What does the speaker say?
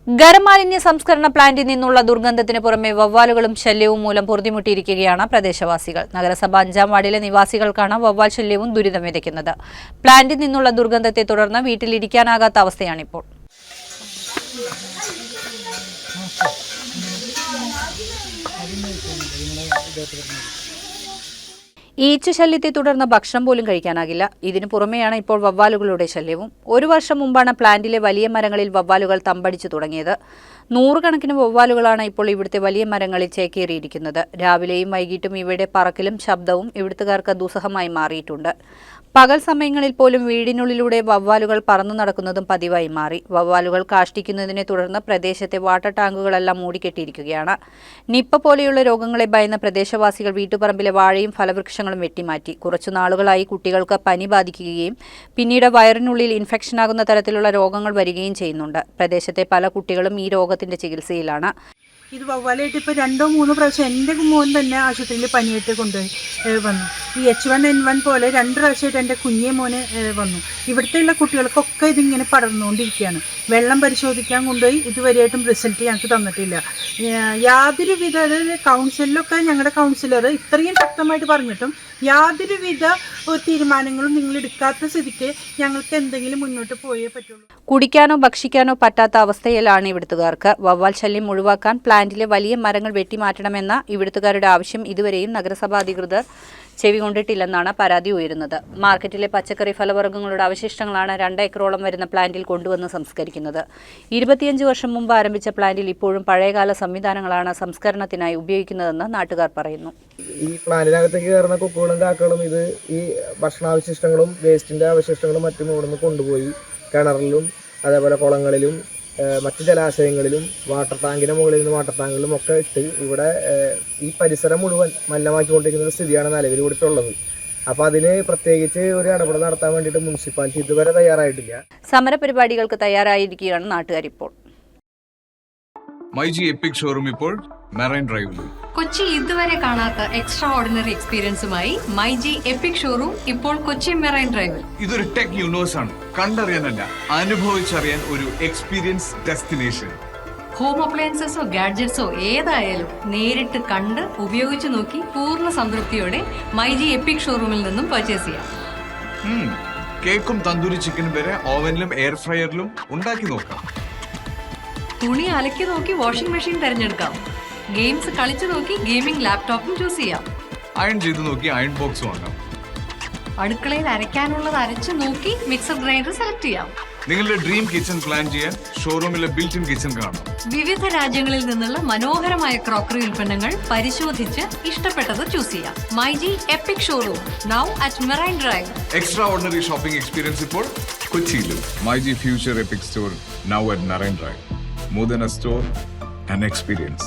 ഖരമാലിന്യ സംസ്കരണ പ്ലാന്റിൽ നിന്നുള്ള ദുർഗന്ധത്തിന് പുറമെ വവ്വാലുകളും ശല്യവും മൂലം പൊറുതിമുട്ടിയിരിക്കുകയാണ് പ്രദേശവാസികൾ. നഗരസഭ 5-ാം വാർഡിലെ നിവാസികൾക്കാണ് വവ്വാൽ ശല്യവും ദുരിതം വിതയ്ക്കുന്നത്. പ്ലാന്റിൽ നിന്നുള്ള ദുർഗന്ധത്തെ തുടർന്ന് വീട്ടിലിരിക്കാനാകാത്ത അവസ്ഥയാണിപ്പോൾ. ഈച്ചശല്യത്തെ തുടർന്ന് ഭക്ഷണം പോലും കഴിക്കാനാകില്ല. ഇതിനു പുറമെയാണ് ഇപ്പോൾ വവ്വാലുകളുടെ ശല്യവും. 1 വർഷം മുമ്പാണ് പ്ലാന്റിലെ വലിയ മരങ്ങളിൽ വവ്വാലുകൾ തമ്പടിച്ചു തുടങ്ങിയത്. 100 കണക്കിന് വവ്വാലുകളാണ് ഇപ്പോൾ ഇവിടുത്തെ വലിയ മരങ്ങളിൽ ചേക്കേറിയിരിക്കുന്നത്. രാവിലെയും വൈകിട്ടും ഇവയുടെ പറക്കലും ശബ്ദവും ഇവിടുത്തുകാർക്ക് ദുസ്സഹമായി മാറിയിട്ടുണ്ട്. പകൽ സമയങ്ങളിൽ പോലും വീടിനുള്ളിലൂടെ വവ്വാലുകൾ പറന്നു നടക്കുന്നതും പതിവായി മാറി. വവ്വാലുകൾ കാഷ്ടിക്കുന്നതിനെ തുടർന്ന് പ്രദേശത്തെ വാട്ടർ ടാങ്കുകളെല്ലാം മൂടിക്കെട്ടിയിരിക്കുകയാണ്. നിപ്പ പോലെയുള്ള രോഗങ്ങളെ ഭയന്ന പ്രദേശവാസികൾ വീട്ടുപറമ്പിലെ വാഴയും ഫലവൃക്ഷങ്ങളും വെട്ടിമാറ്റി. കുറച്ചു നാളുകളായി കുട്ടികൾക്ക് പനി ബാധിക്കുകയും പിന്നീട് വയറിനുള്ളിൽ ഇൻഫെക്ഷനാകുന്ന തരത്തിലുള്ള രോഗങ്ങൾ വരികയും ചെയ്യുന്നുണ്ട്. പ്രദേശത്തെ പല കുട്ടികളും ഈ രോഗത്തിന്റെ ചികിത്സയിലാണ്. ഇത് വവ്വാലായിട്ട് ഇപ്പോൾ 2-3 പ്രാവശ്യം എൻ്റെ മോൻ തന്നെ ആശുപത്രിയിൽ പനിയായിട്ട് കൊണ്ടുപോയി വന്നു. ഈ H1N1 പോലെ 2 പ്രാവശ്യമായിട്ട് എൻ്റെ കുഞ്ഞേ മോന് വന്നു. ഇവിടുത്തെയുള്ള കുട്ടികൾക്കൊക്കെ ഇതിങ്ങനെ പടർന്നുകൊണ്ടിരിക്കുകയാണ്. വെള്ളം പരിശോധിക്കാൻ കൊണ്ടുപോയി ഇതുവരെയായിട്ടും റിസൾട്ട് ഞങ്ങൾക്ക് തന്നിട്ടില്ല. യാതൊരുവിധ അതായത് കൗൺസിലൊക്കെ ഞങ്ങളുടെ കൗൺസിലർ ഇത്രയും ശക്തമായിട്ട് പറഞ്ഞിട്ടും യാതൊരുവിധ തീരുമാനങ്ങളും നിങ്ങൾ എടുക്കാത്ത സ്ഥിതിക്ക് ഞങ്ങൾക്ക് എന്തെങ്കിലും മുന്നോട്ട് പോയേ പറ്റുള്ളൂ. കുടിക്കാനോ ഭക്ഷിക്കാനോ പറ്റാത്ത അവസ്ഥയിലാണ് ഇവിടുത്തുകാർക്ക്. വവ്വാൽ ശല്യം ഒഴിവാക്കാൻ പ്ലാന്റിലെ വലിയ മരങ്ങൾ വെട്ടിമാറ്റണമെന്ന ഇവിടുത്തുകാരുടെ ആവശ്യം ഇതുവരെയും നഗരസഭാ അധികൃതർ ചെവികൊണ്ടിട്ടില്ലെന്നാണ് പരാതി ഉയരുന്നത്. മാർക്കറ്റിലെ പച്ചക്കറി ഫലവർഗ്ഗങ്ങളുടെ അവശിഷ്ടങ്ങളാണ് 2 ഏക്കറോളം വരുന്ന പ്ലാന്റിൽ കൊണ്ടുവന്ന് സംസ്കരിക്കുന്നത്. 25 വർഷം മുമ്പ് ആരംഭിച്ച പ്ലാന്റിൽ ഇപ്പോഴും പഴയകാല സംവിധാനങ്ങളാണ് സംസ്കരണത്തിനായി ഉപയോഗിക്കുന്നതെന്ന് നാട്ടുകാർ പറയുന്നു. ഈ പ്ലാന്റിനകത്തേക്ക് കയറുന്ന കൊക്കുകളും കാക്കകളും ഇത് ഈ ഭക്ഷണാവശിഷ്ടങ്ങളും വേസ്റ്റിൻ്റെ അവശിഷ്ടങ്ങളും മറ്റും ഇവിടുന്ന് കൊണ്ടുപോയി കിണറിലും അതേപോലെ കുളങ്ങളിലും മറ്റ് ജലാശയങ്ങളിലും വാട്ടർ ടാങ്കിൻ്റെ മുകളിൽ നിന്ന് വാട്ടർ ടാങ്കുകളിലും ഒക്കെ ഇട്ട് ഇവിടെ ഈ പരിസരം മുഴുവൻ മലിനമാക്കിക്കൊണ്ടിരിക്കുന്ന ഒരു സ്ഥിതിയാണ് നിലവിൽ ഇവിടുത്തുള്ളത്. അപ്പോൾ അതിന് പ്രത്യേകിച്ച് ഒരു ഇടപെടൽ നടത്താൻ വേണ്ടിയിട്ട് മുനിസിപ്പാലിറ്റി ഇതുവരെ തയ്യാറായിട്ടില്ല. സമരപരിപാടികൾക്ക് തയ്യാറായിരിക്കുകയാണ് നാട്ടുകാർ ഇപ്പോൾ. മൈജി എപ്പിക് ഷോറൂം ഇപ്പോൾ മെറൈൻ ഡ്രൈവിലും. കൊച്ചി ഇതുവരെ കാണാത്ത എക്സ്ട്രാ ഓർഡിനറി എക്സ്പീരിയൻസുമായി മൈജി എപ്പിക് ഷോറൂം ഇപ്പോൾ കൊച്ചി മെറൈൻ ഡ്രൈവിൽ. ഇതൊരു ടെക് യൂണിവേഴ്സ് ആണ്. കണ്ടറിയാനല്ല, അനുഭവിച്ചറിയാൻ ഒരു എക്സ്പീരിയൻസ് ഡെസ്റ്റിനേഷൻ. ഹോം അപ്ലയൻസസോ ഗാഡ്ജറ്റ്സോ ഏതായാലും നേരിട്ട് കണ്ട് ഉപയോഗിച്ചു നോക്കി പൂർണ്ണ സംതൃപ്തിയോടെ മൈജി എപ്പിക് ഷോറൂമിൽ നിന്നും പർച്ചേസ് ചെയ്യാം. കേക്കും തന്തൂരി ചിക്കനും വരെ ഓവനിലും എയർ ഫ്രയറിലും ഉണ്ടാക്കി നോക്കാം. തുണി അലക്കി നോക്കി വാഷിംഗ് മെഷീൻ തിരഞ്ഞെടുക്കാം. ഗെയിംസ് കളിച്ചു നോക്കി ഗെയിമിംഗ് ലാപ്ടോപ്പും ചൂസ് ചെയ്യാം. അയൺ ചെയ്ത് നോക്കി അയൺ ബോക്സ് വാങ്ങാം. അടുക്കളയിൽ അരയ്ക്കാനുള്ളത് അരച്ചു നോക്കി മിക്സർ ഗ്രൈൻഡർ സെലക്ട് ചെയ്യാം. നിങ്ങളുടെ ഡ്രീം കിച്ചൺ പ്ലാൻ ചെയ്യാൻ ഷോറൂമിലെ ബിൽറ്റ് ഇൻ കിച്ചൺ കാണാം. വിവിധ രാജ്യങ്ങളിൽ നിന്നുള്ള മനോഹരമായ ക്രോക്കറി ഉൽപ്പന്നങ്ങൾ പരിശോധിച്ച് ഇഷ്ടപ്പെട്ടത് ചൂസ് ചെയ്യാം. MyG epic showroom now at marine drive. Extra ordinary shopping experience ഇപ്പോൾ കൊച്ചിയിലും. MyG future EPIC store now at marine drive. More than a store, an experience.